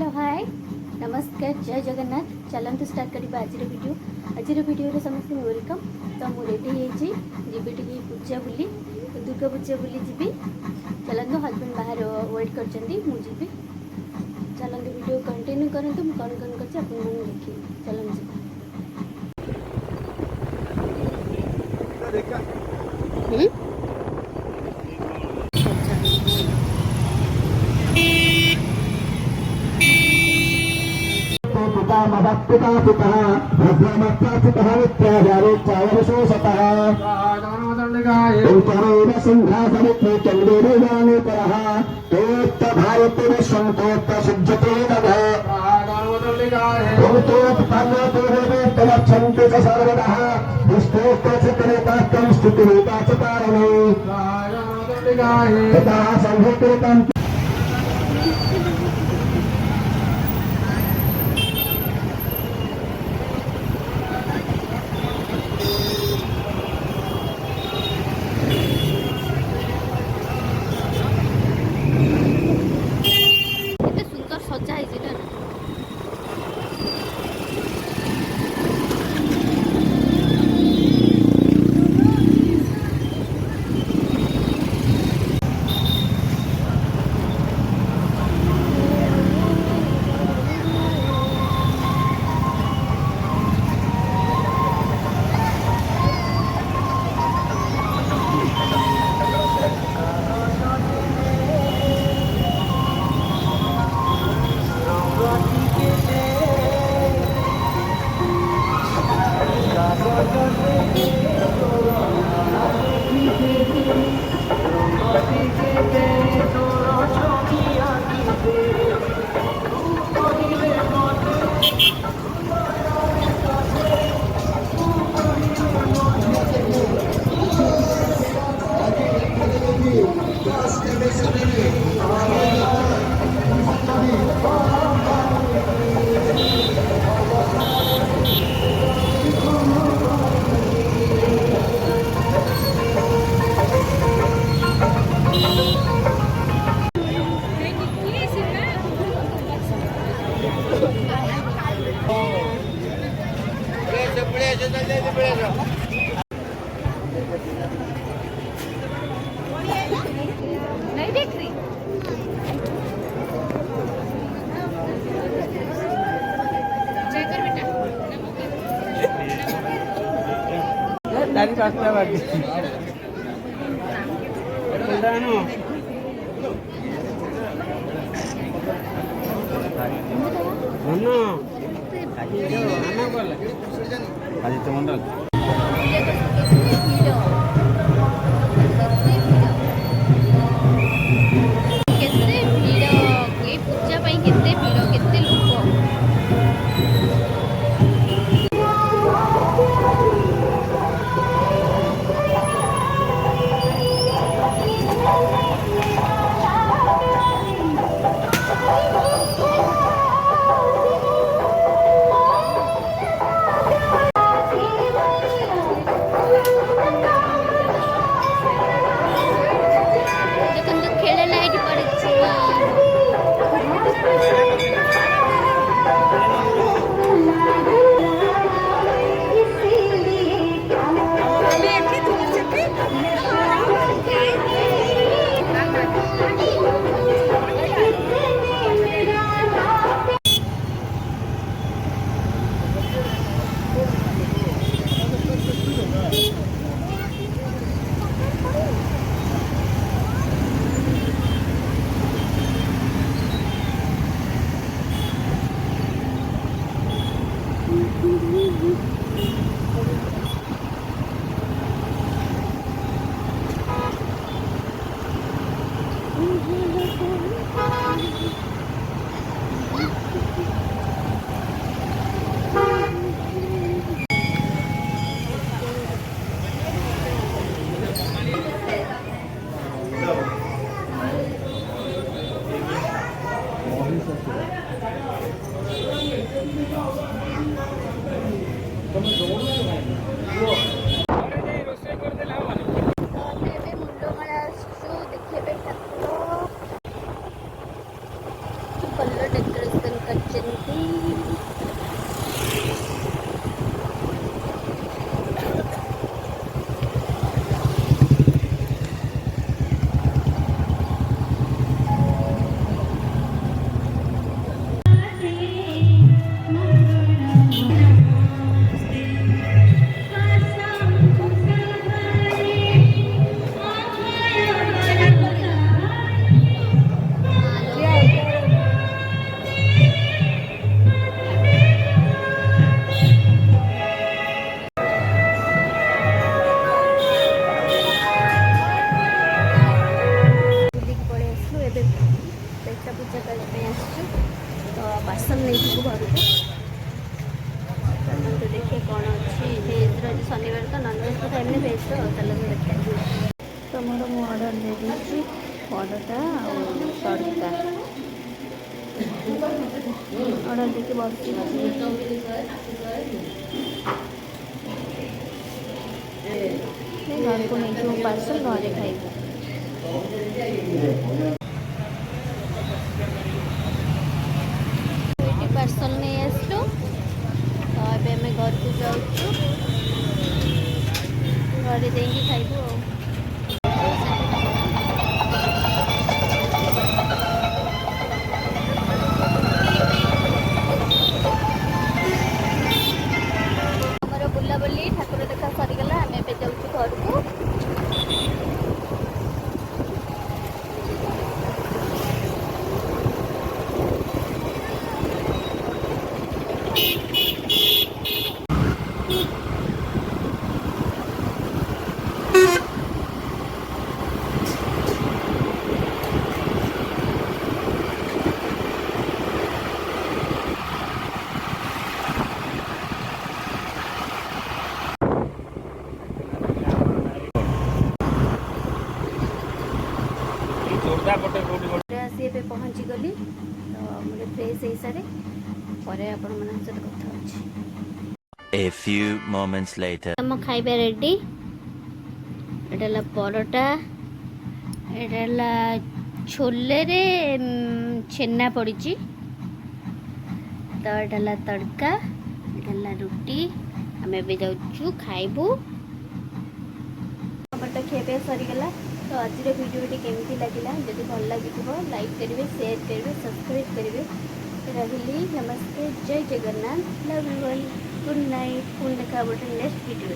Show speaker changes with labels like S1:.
S1: Hello hi नमस्कार जय जगन्नाथ चलते स्टार्ट करा आज वीडियो समस्त वेलकम। तो मुझे रेडी जीवी टी पूजा बुली दुर्गा पूजा बुली जी चलते हजबैंड बाहर वेट कर चलते वीडियो कंटिन्यू करूँ कौन कौन कर देखिए चलते
S2: पिता भद्रमत्ताचितः नित्याचारोच्चावशोषतः उच्चरेण सिंहासनित्वे चन्द्रेण जानेतरः तोत्तभायते विश्वं तोत्तसिज्जते नभः तोत्तपन्नतोर्वेत्तमच्छन्ति च सर्वतः दुष्टोस्तचित्तनेतास्तं स्तुतिरेता च कारणो ततः संहृतम्
S1: नहीं देख रही
S3: dari pasta lagi. Beldano. Mana? Mana bola? Haji Temondal.
S1: Colour decoration parcel नहीं जीव घर को चलते देखिए कौन अच्छी भेज रही शनिवार तो नॉनवेज तो टाइम भेज तो चलते देखिए तो मोर मु ऑर्डर दे देछि परोटा और तड़का ऑर्डर देके बसती घर को नहीं पार्सल घरे खाइबू पार्सल नहीं आसलु तो अबे आम घर को जाऊँ घरे देंगे खाइबू आमर बुलाबुली ठाकुर देखा सरीगला आम ए जाऊँ घर को आसी ए पहुँची गली तो मुझे फ्रेश हो सारे पर आपण मन सहित कथा अछि
S4: A few moments later.
S1: हम खाइबा रेडी एटाला परोटा एटाला छोले रे छेना पड़ी तो एटाला तड़का एटाला रुटी आम ए जाऊँ खाइबू हमरटा खेबे सरीगला तो आज भिडियोटी केमती लगे जब भल लगी लाइक करेंगे शेयर करेंगे सब्सक्राइब करेंगे रही नमस्ते जय Jagannath love you all good night पुणी देखा नेक्स्ट वीडियो।